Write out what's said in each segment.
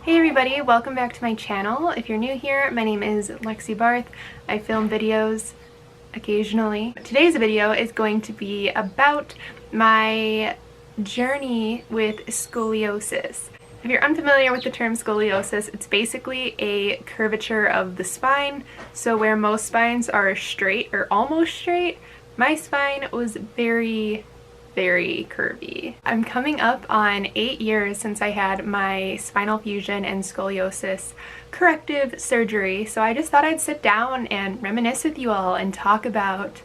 Hey everybody, welcome back to my channel. If you're new here, my name is Lexie Barth. I film videos occasionally. Today's video is going to be about my journey with scoliosis. If you're unfamiliar with the term scoliosis, it's basically a curvature of the spine. So where most spines are straight or almost straight, my spine was very curvy. I'm coming up on 8 years since I had my spinal fusion and scoliosis corrective surgery, so I just thought I'd sit down and reminisce with you all and talk about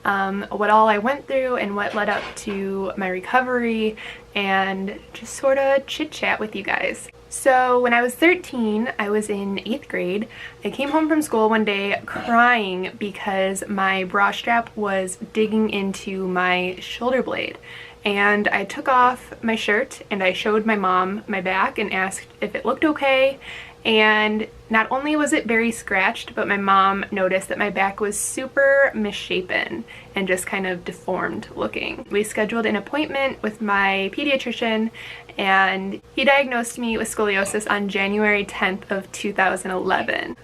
what all I went through and what led up to my recovery and just sort of chit chat with you guys. So when I was 13, I was in 8th grade. I came home from school one day crying because my bra strap was digging into my shoulder blade. And I took off my shirt and I showed my mom my back and asked if it looked okay. And not only was it very scratched, but my mom noticed that my back was super misshapen and just kind of deformed looking. We scheduled an appointment with my pediatrician and he diagnosed me with scoliosis on January 10th of 2011.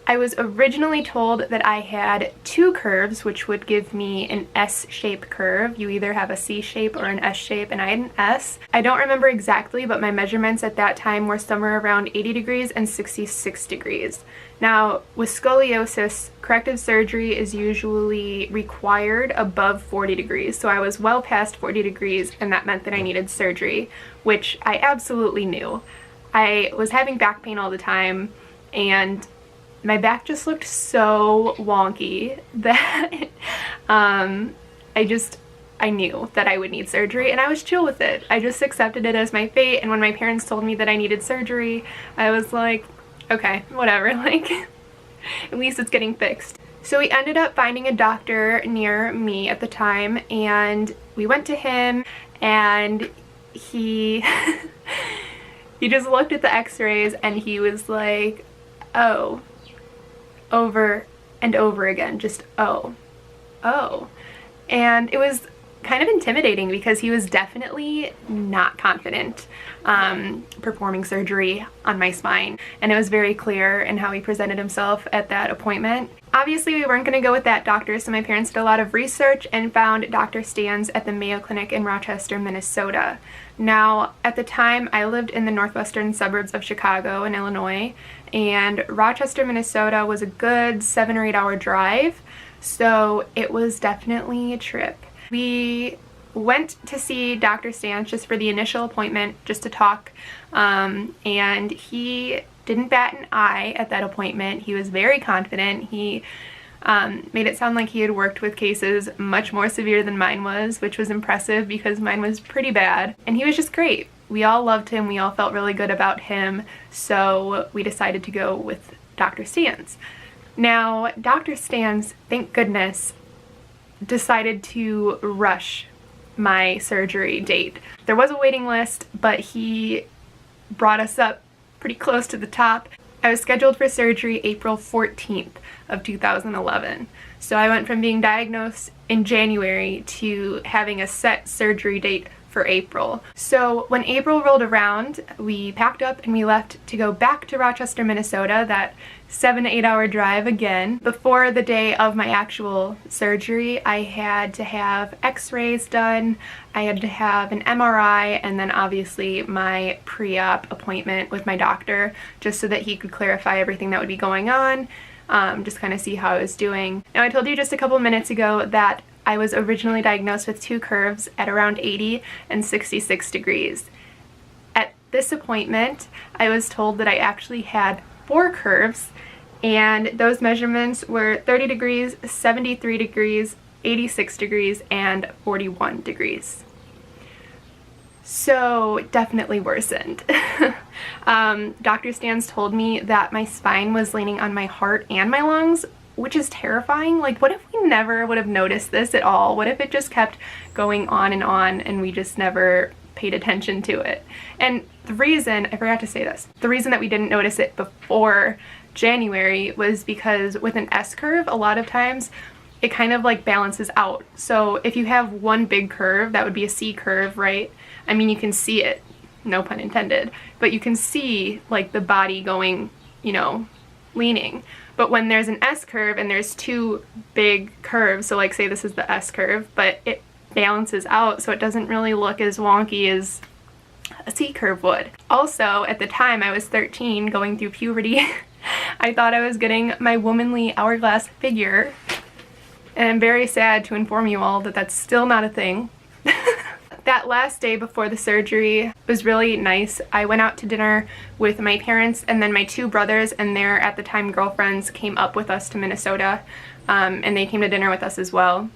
I was originally told that I had 2 curves, which would give me an S-shaped curve. You either have a C shape or an S shape, and I had an S. I don't remember exactly, but my measurements at that time were somewhere around 80 degrees and 66 degrees. Now, with scoliosis, corrective surgery is usually required above 40 degrees, so I was well past 40 degrees, and that meant that I needed surgery, which I absolutely knew. I was having back pain all the time, and my back just looked so wonky that I knew that I would need surgery, and I was chill with it. I just accepted it as my fate, and when my parents told me that I needed surgery, I was like, okay, whatever, like, at least it's getting fixed. So we ended up finding a doctor near me at the time, and we went to him, and he he just looked at the x-rays and he was like, oh, over and over again, just oh. And it was kind of intimidating because he was definitely not confident performing surgery on my spine, and it was very clear in how he presented himself at that appointment. Obviously we weren't going to go with that doctor, so my parents did a lot of research and found Dr. Stans at the Mayo Clinic in Rochester, Minnesota. Now, at the time, I lived in the northwestern suburbs of Chicago in Illinois, and Rochester, Minnesota was a good 7 or 8 hour drive, so it was definitely a trip. We went to see Dr. Stans just for the initial appointment, just to talk, and he didn't bat an eye at that appointment. He was very confident. He made it sound like he had worked with cases much more severe than mine was, which was impressive because mine was pretty bad. And he was just great. We all loved him. We all felt really good about him. So we decided to go with Dr. Stans. Now, Dr. Stans, thank goodness, decided to rush my surgery date. There was a waiting list, but he brought us up pretty close to the top. I was scheduled for surgery April 14th of 2011. So I went from being diagnosed in January to having a set surgery date for April. So when April rolled around, we packed up and we left to go back to Rochester, Minnesota, that 7 to 8 hour drive again. Before the day of my actual surgery, I had to have x-rays done, I had to have an MRI, and then obviously my pre-op appointment with my doctor, just so that he could clarify everything that would be going on, just kind of see how I was doing. Now, I told you just a couple minutes ago that I was originally diagnosed with 2 curves at around 80 and 66 degrees. At this appointment, I was told that I actually had 4 curves, and those measurements were 30 degrees, 73 degrees, 86 degrees, and 41 degrees. So definitely worsened. Dr. Stans told me that my spine was leaning on my heart and my lungs, which is terrifying. Like, what if we never would have noticed this at all? What if it just kept going on and we just never paid attention to it? And the reason, I forgot to say this, the reason that we didn't notice it before January was because with an S curve, a lot of times it kind of like balances out. So if you have one big curve, that would be a C curve, right? I mean, you can see it no pun intended, but you can see like the body going, you know, leaning. But when there's an S curve and there's two big curves, so like say this is the S curve, but it balances out so it doesn't really look as wonky as a C curve would. Also, at the time I was 13 going through puberty, I thought I was getting my womanly hourglass figure, and I'm very sad to inform you all that that's still not a thing. That last day before the surgery was really nice. I went out to dinner with my parents, and then my two brothers and their at the time girlfriends came up with us to Minnesota, and they came to dinner with us as well.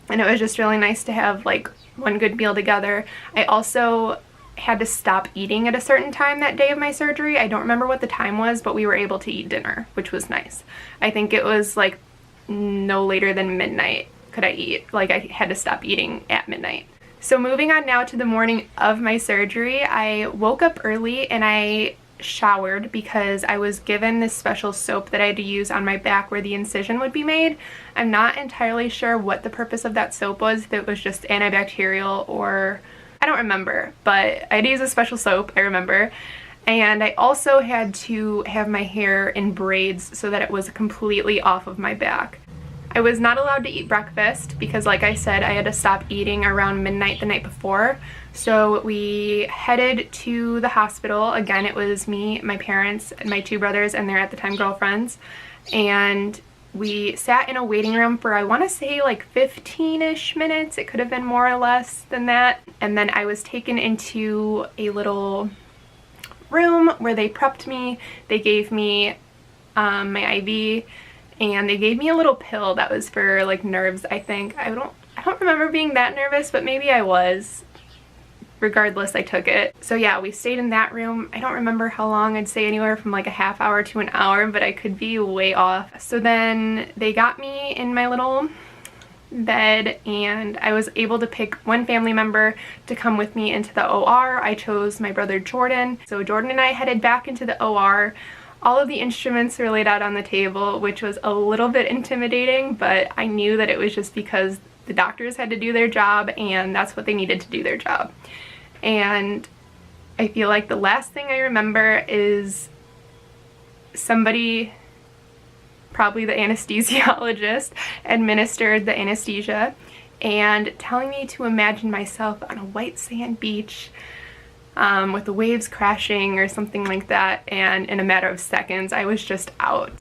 And it was just really nice to have like one good meal together. I also had to stop eating at a certain time that day of my surgery. I don't remember what the time was, but we were able to eat dinner, which was nice. I think it was like no later than midnight could I eat. Like I had to stop eating at midnight. So moving on now to the morning of my surgery, I woke up early and I showered because I was given this special soap that I had to use on my back where the incision would be made. I'm not entirely sure what the purpose of that soap was, if it was just antibacterial or I don't remember, but I had to use a special soap, I remember. And I also had to have my hair in braids so that it was completely off of my back. I was not allowed to eat breakfast because, like I said, I had to stop eating around midnight the night before. So we headed to the hospital. Again, it was me, my parents, and my two brothers and their at the time girlfriends. And we sat in a waiting room for, I want to say, like 15-ish minutes. It could have been more or less than that. And then I was taken into a little room where they prepped me. They gave me my IV. And they gave me a little pill that was for like nerves, I think. I don't remember being that nervous, but maybe I was. Regardless, I took it. So yeah, we stayed in that room. I don't remember how long. I'd say anywhere from like a half hour to an hour, but I could be way off. So then they got me in my little bed and I was able to pick one family member to come with me into the OR. I chose my brother Jordan. So Jordan and I headed back into the OR. All of the instruments were laid out on the table, which was a little bit intimidating, but I knew that it was just because the doctors had to do their job and that's what they needed to do their job. And I feel like the last thing I remember is somebody, probably the anesthesiologist, administered the anesthesia and telling me to imagine myself on a white sand beach with the waves crashing or something like that, and in a matter of seconds I was just out.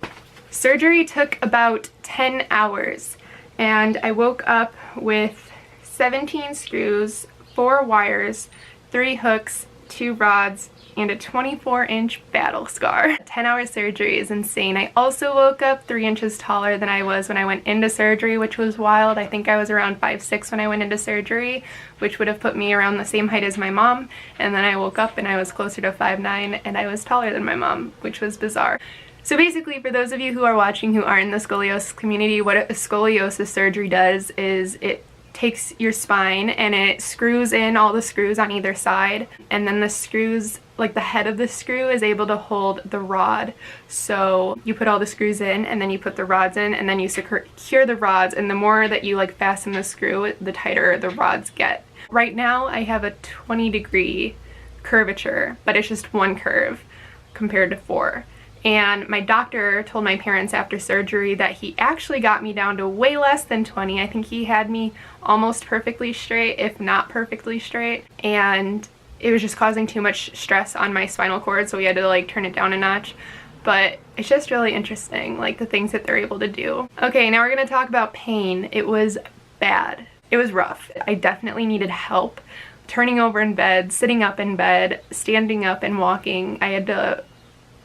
Surgery took about 10 hours and I woke up with 17 screws, 4 wires, 3 hooks, 2 rods, and a 24-inch battle scar. A 10-hour surgery is insane. I also woke up 3 inches taller than I was when I went into surgery, which was wild. I think I was around 5'6" when I went into surgery, which would have put me around the same height as my mom. And then I woke up and I was closer to 5'9", and I was taller than my mom, which was bizarre. So basically, for those of you who are watching who aren't in the scoliosis community, what a scoliosis surgery does is it takes your spine and it screws in all the screws on either side, and then the screws, like the head of the screw, is able to hold the rod. So you put all the screws in and then you put the rods in and then you secure the rods, and the more that you like fasten the screw, the tighter the rods get. Right now I have a 20-degree curvature, but it's just one curve compared to 4. And my doctor told my parents after surgery that he actually got me down to way less than 20. I think he had me almost perfectly straight, if not perfectly straight. And it was just causing too much stress on my spinal cord, so we had to like turn it down a notch. But it's just really interesting, like the things that they're able to do. Okay, now we're gonna talk about pain. It was bad. It was rough. I definitely needed help. Turning over in bed, sitting up in bed, standing up and walking. I had to,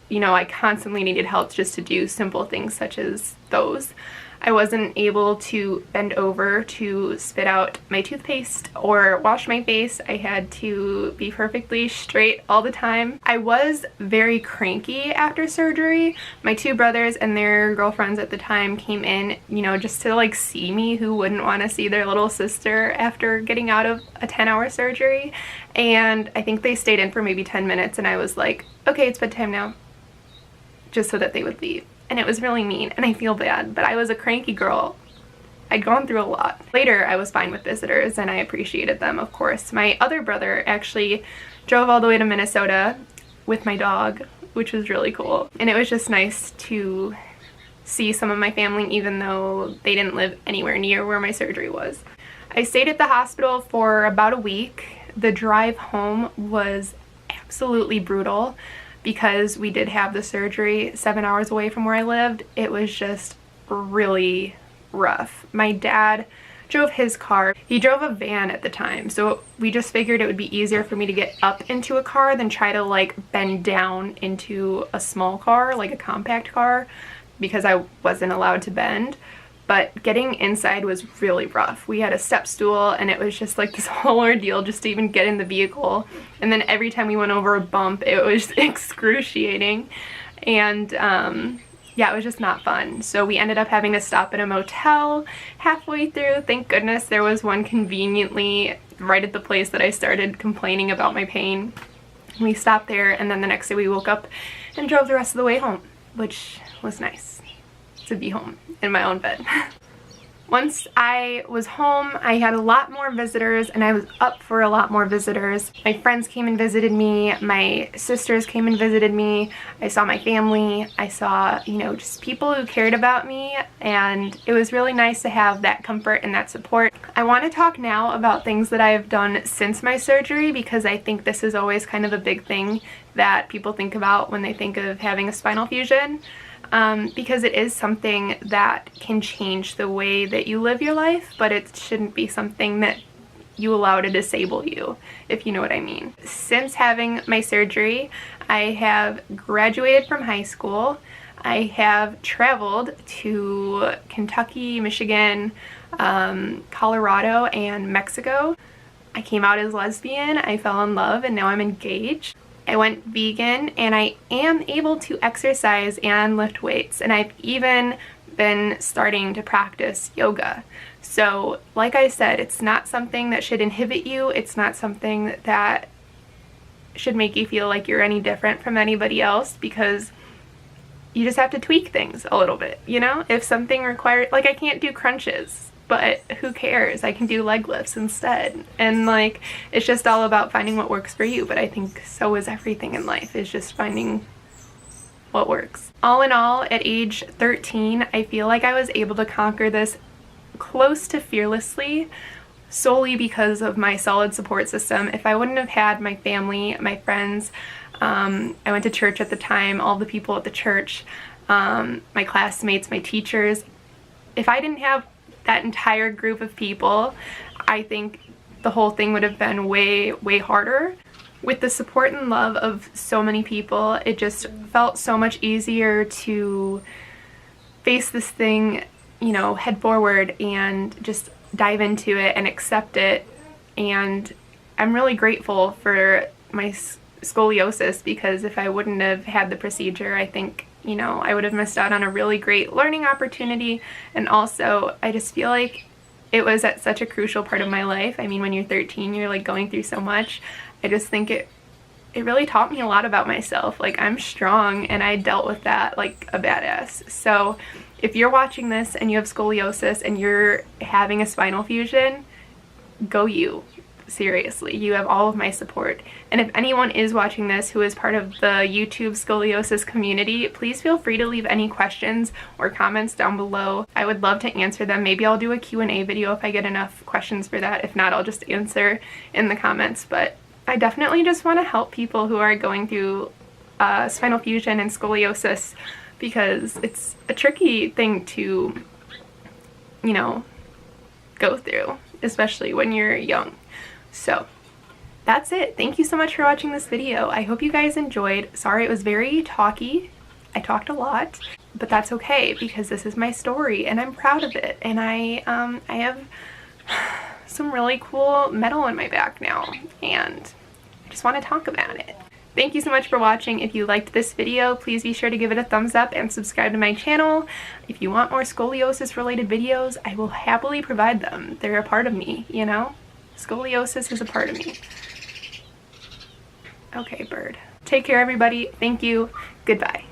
you know, I constantly needed help just to do simple things such as those. I wasn't able to bend over to spit out my toothpaste or wash my face. I had to be perfectly straight all the time. I was very cranky after surgery. My two brothers and their girlfriends at the time came in, you know, just to like see me. Who wouldn't want to see their little sister after getting out of a 10-hour surgery? And I think they stayed in for maybe 10 minutes and I was like, okay, it's bedtime now, just so that they would leave. And it was really mean and I feel bad, but I was a cranky girl I'd gone through a lot. Later, I was fine with visitors and I appreciated them, of course. My other brother actually drove all the way to Minnesota with my dog, which was really cool. And it was just nice to see some of my family even though they didn't live anywhere near where my surgery was. I stayed at the hospital for about a week. The drive home was absolutely brutal because we did have the surgery 7 hours away from where I lived. It was just really rough. My dad drove his car. He drove a van at the time, so we just figured it would be easier for me to get up into a car than try to like bend down into a small car, like a compact car, because I wasn't allowed to bend. But getting inside was really rough. We had a step stool and it was just like this whole ordeal just to even get in the vehicle. And then every time we went over a bump, it was excruciating. And yeah, it was just not fun. So we ended up having to stop at a motel halfway through. Thank goodness there was one conveniently right at the place that I started complaining about my pain. We stopped there and then the next day we woke up and drove the rest of the way home, which was nice to be home in my own bed. Once I was home, I had a lot more visitors and I was up for a lot more visitors. My friends came and visited me, my sisters came and visited me, I saw my family, I saw, you know, just people who cared about me, and it was really nice to have that comfort and that support. I want to talk now about things that I have done since my surgery because I think this is always kind of a big thing that people think about when they think of having a spinal fusion. Because it is something that can change the way that you live your life, but it shouldn't be something that you allow to disable you, if you know what I mean. Since having my surgery, I have graduated from high school. I have traveled to Kentucky, Michigan, Colorado, and Mexico. I came out as lesbian, I fell in love, and now I'm engaged. I went vegan and I am able to exercise and lift weights, and I've even been starting to practice yoga. So like I said, it's not something that should inhibit you. It's not something that should make you feel like you're any different from anybody else, because you just have to tweak things a little bit, you know? If something requires, like I can't do crunches, but who cares? I can do leg lifts instead. And like, it's just all about finding what works for you. But I think so is everything in life, is just finding what works. All in all, at age 13, I feel like I was able to conquer this close to fearlessly, solely because of my solid support system. If I wouldn't have had my family, my friends, I went to church at the time, all the people at the church, my classmates, my teachers, if I didn't have that entire group of people, I think the whole thing would have been way, way harder. With the support and love of so many people, it just felt so much easier to face this thing, you know, head forward and just dive into it and accept it. And I'm really grateful for my scoliosis, because if I wouldn't have had the procedure, I think, you know, I would have missed out on a really great learning opportunity. And also, I just feel like it was at such a crucial part of my life. I mean, when you're 13, you're like going through so much. I just think it really taught me a lot about myself. Like, I'm strong and I dealt with that like a badass. So if you're watching this and you have scoliosis and you're having a spinal fusion, go you. Seriously, you have all of my support. And if anyone is watching this who is part of the YouTube scoliosis community, please feel free to leave any questions or comments down below. I would love to answer them. Maybe I'll do a Q&A video if I get enough questions for that. If not, I'll just answer in the comments. But I definitely just want to help people who are going through spinal fusion and scoliosis, because it's a tricky thing to, you know, go through, especially when you're young. So that's it. Thank you so much for watching this video. I hope you guys enjoyed. Sorry it was very talky. I talked a lot, but that's okay because this is my story and I'm proud of it. And I have some really cool metal in my back now and I just want to talk about it. Thank you so much for watching. If you liked this video, please be sure to give it a thumbs up and subscribe to my channel. If you want more scoliosis related videos, I will happily provide them. They're a part of me, you know? Scoliosis is a part of me. Okay, bird. Take care, everybody. Thank you. Goodbye.